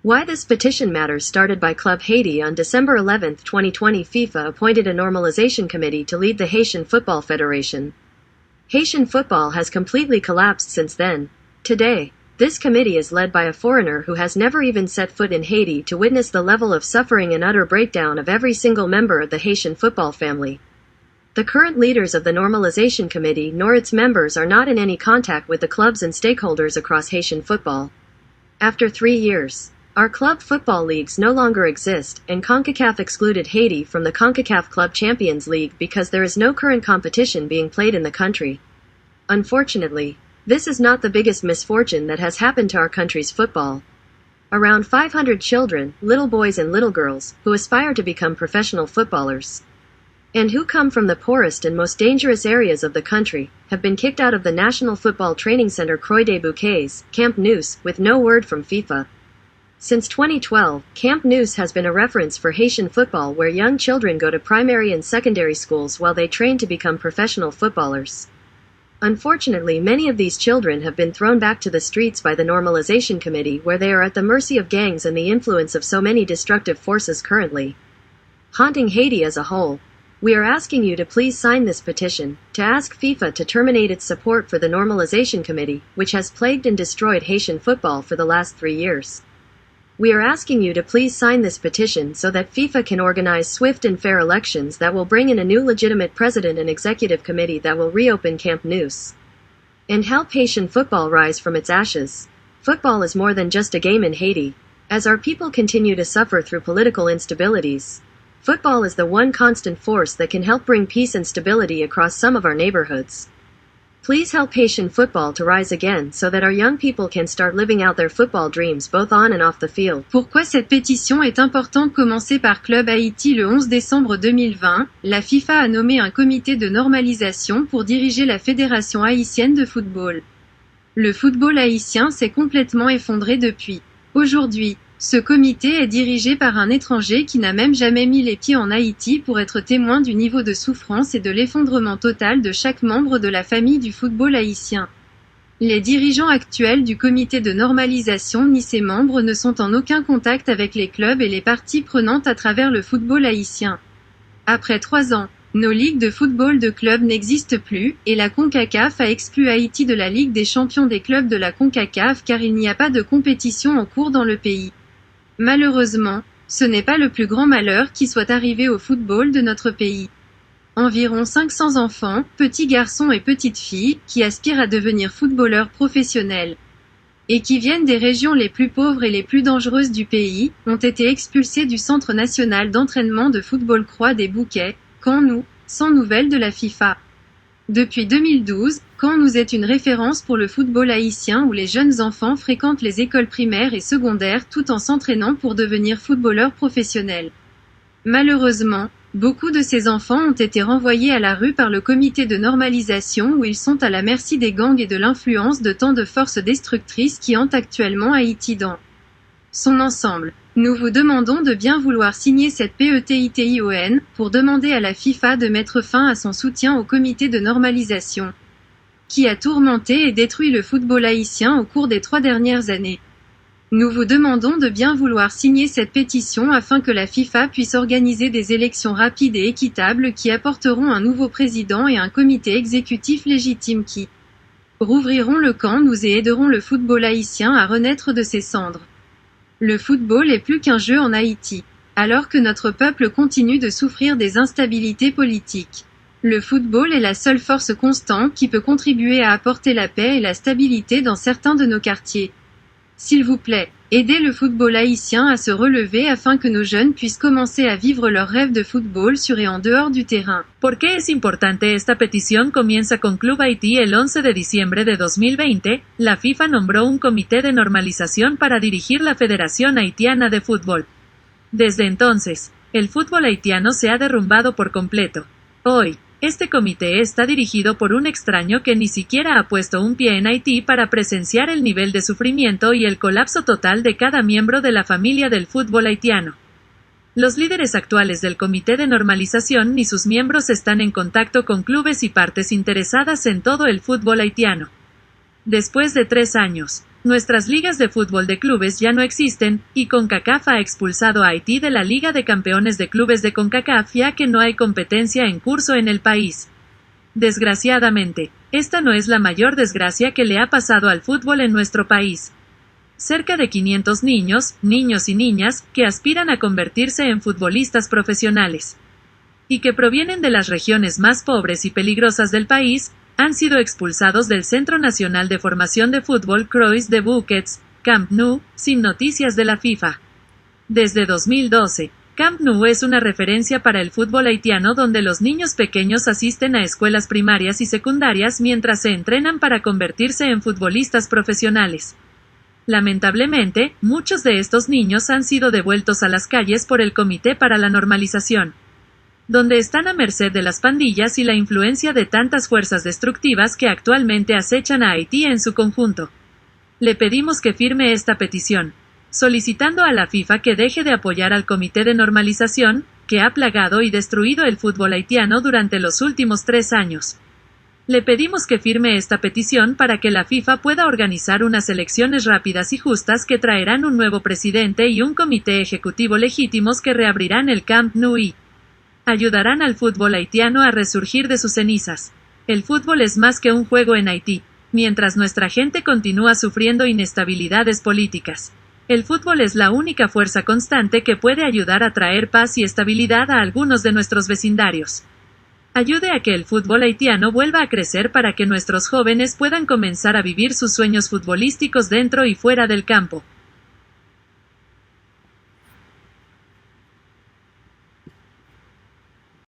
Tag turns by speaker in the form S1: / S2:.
S1: Why this petition matters. Started by Club Haiti on December 11, 2020. FIFA appointed a normalization committee to lead the Haitian Football Federation. Haitian football has completely collapsed since then. Today, this committee is led by a foreigner who has never even set foot in Haiti to witness the level of suffering and utter breakdown of every single member of the Haitian football family. The current leaders of the Normalization Committee nor its members are not in any contact with the clubs and stakeholders across Haitian football. After 3 years, our club football leagues no longer exist, and CONCACAF excluded Haiti from the CONCACAF Club Champions League because there is no current competition being played in the country. Unfortunately, this is not the biggest misfortune that has happened to our country's football. Around 500 children, little boys and little girls, who aspire to become professional footballers, and who come from the poorest and most dangerous areas of the country, have been kicked out of the National Football Training Center Croix des Bouquets, Camp Nou, with no word from FIFA. Since 2012, Camp Nou has been a reference for Haitian football where young children go to primary and secondary schools while they train to become professional footballers. Unfortunately, many of these children have been thrown back to the streets by the Normalization Committee where they are at the mercy of gangs and the influence of so many destructive forces currently haunting Haiti as a whole. We are asking you to please sign this petition, to ask FIFA to terminate its support for the Normalization Committee, which has plagued and destroyed Haitian football for the last 3 years. We are asking you to please sign this petition so that FIFA can organize swift and fair elections that will bring in a new legitimate president and executive committee that will reopen Camp Nou and help Haitian football rise from its ashes. Football is more than just a game in Haiti. As our people continue to suffer through political instabilities, football is the one constant force that can help bring peace and stability across some of our neighborhoods. Please help Haitian football to rise again so that our young people can start living out their football dreams both on and off the field.
S2: Pourquoi cette pétition est importante? Commencée par Club Haïti le 11 décembre 2020, la FIFA a nommé un comité de normalisation pour diriger la Fédération haïtienne de football. Le football haïtien s'est complètement effondré depuis. Aujourd'hui, ce comité est dirigé par un étranger qui n'a même jamais mis les pieds en Haïti pour être témoin du niveau de souffrance et de l'effondrement total de chaque membre de la famille du football haïtien. Les dirigeants actuels du comité de normalisation ni ses membres ne sont en aucun contact avec les clubs et les parties prenantes à travers le football haïtien. Après 3 ans, nos ligues de football de clubs n'existent plus, et la CONCACAF a exclu Haïti de la Ligue des champions des clubs de la CONCACAF car il n'y a pas de compétition en cours dans le pays. Malheureusement, ce n'est pas le plus grand malheur qui soit arrivé au football de notre pays. Environ 500 enfants, petits garçons et petites filles, qui aspirent à devenir footballeurs professionnels et qui viennent des régions les plus pauvres et les plus dangereuses du pays, ont été expulsés du Centre national d'entraînement de football Croix des Bouquets, Camp Nou, sans nouvelles de la FIFA. Depuis 2012, Camp Nou est une référence pour le football haïtien où les jeunes enfants fréquentent les écoles primaires et secondaires tout en s'entraînant pour devenir footballeurs professionnels. Malheureusement, beaucoup de ces enfants ont été renvoyés à la rue par le comité de normalisation où ils sont à la merci des gangs et de l'influence de tant de forces destructrices qui hantent actuellement Haïti dans son ensemble. Nous vous demandons de bien vouloir signer cette pétition pour demander à la FIFA de mettre fin à son soutien au comité de normalisation, qui a tourmenté et détruit le football haïtien au cours des 3 dernières années. Nous vous demandons de bien vouloir signer cette pétition afin que la FIFA puisse organiser des élections rapides et équitables qui apporteront un nouveau président et un comité exécutif légitime qui rouvriront le Camp Nou et aideront le football haïtien à renaître de ses cendres. Le football est plus qu'un jeu en Haïti, alors que notre peuple continue de souffrir des instabilités politiques. Le football est la seule force constante qui peut contribuer à apporter la paix et la stabilité dans certains de nos quartiers. S'il vous plaît, aidez le football haïtien à se relever afin que nos jeunes puissent commencer à vivre leurs rêves de football sur et en dehors du terrain.
S3: ¿Por qué es importante esta petición? Comienza con Club Haití el 11 de diciembre de 2020, la FIFA nombró un comité de normalización para dirigir la Federación Haitiana de Fútbol. Desde entonces, el fútbol haitiano se ha derrumbado por completo. Hoy, este comité está dirigido por un extraño que ni siquiera ha puesto un pie en Haití para presenciar el nivel de sufrimiento y el colapso total de cada miembro de la familia del fútbol haitiano. Los líderes actuales del Comité de Normalización ni sus miembros están en contacto con clubes y partes interesadas en todo el fútbol haitiano. Después de 3 años, Nuestras ligas de fútbol de clubes ya no existen, y CONCACAF ha expulsado a Haití de la Liga de Campeones de Clubes de CONCACAF ya que no hay competencia en curso en el país. Desgraciadamente, esta no es la mayor desgracia que le ha pasado al fútbol en nuestro país. Cerca de 500 niños y niñas, que aspiran a convertirse en futbolistas profesionales y que provienen de las regiones más pobres y peligrosas del país, han sido expulsados del Centro Nacional de Formación de Fútbol Croix de Buckets, Camp Nou, sin noticias de la FIFA. Desde 2012, Camp Nou es una referencia para el fútbol haitiano donde los niños pequeños asisten a escuelas primarias y secundarias mientras se entrenan para convertirse en futbolistas profesionales. Lamentablemente, muchos de estos niños han sido devueltos a las calles por el Comité para la Normalización, donde están a merced de las pandillas y la influencia de tantas fuerzas destructivas que actualmente acechan a Haití en su conjunto. Le pedimos que firme esta petición, solicitando a la FIFA que deje de apoyar al Comité de Normalización, que ha plagado y destruido el fútbol haitiano durante los últimos 3 años. Le pedimos que firme esta petición para que la FIFA pueda organizar unas elecciones rápidas y justas que traerán un nuevo presidente y un comité ejecutivo legítimos que reabrirán el Camp Nou y ayudarán al fútbol haitiano a resurgir de sus cenizas. El fútbol es más que un juego en Haití, mientras nuestra gente continúa sufriendo inestabilidades políticas. El fútbol es la única fuerza constante que puede ayudar a traer paz y estabilidad a algunos de nuestros vecindarios. Ayude a que el fútbol haitiano vuelva a crecer para que nuestros jóvenes puedan comenzar a vivir sus sueños futbolísticos dentro y fuera del campo.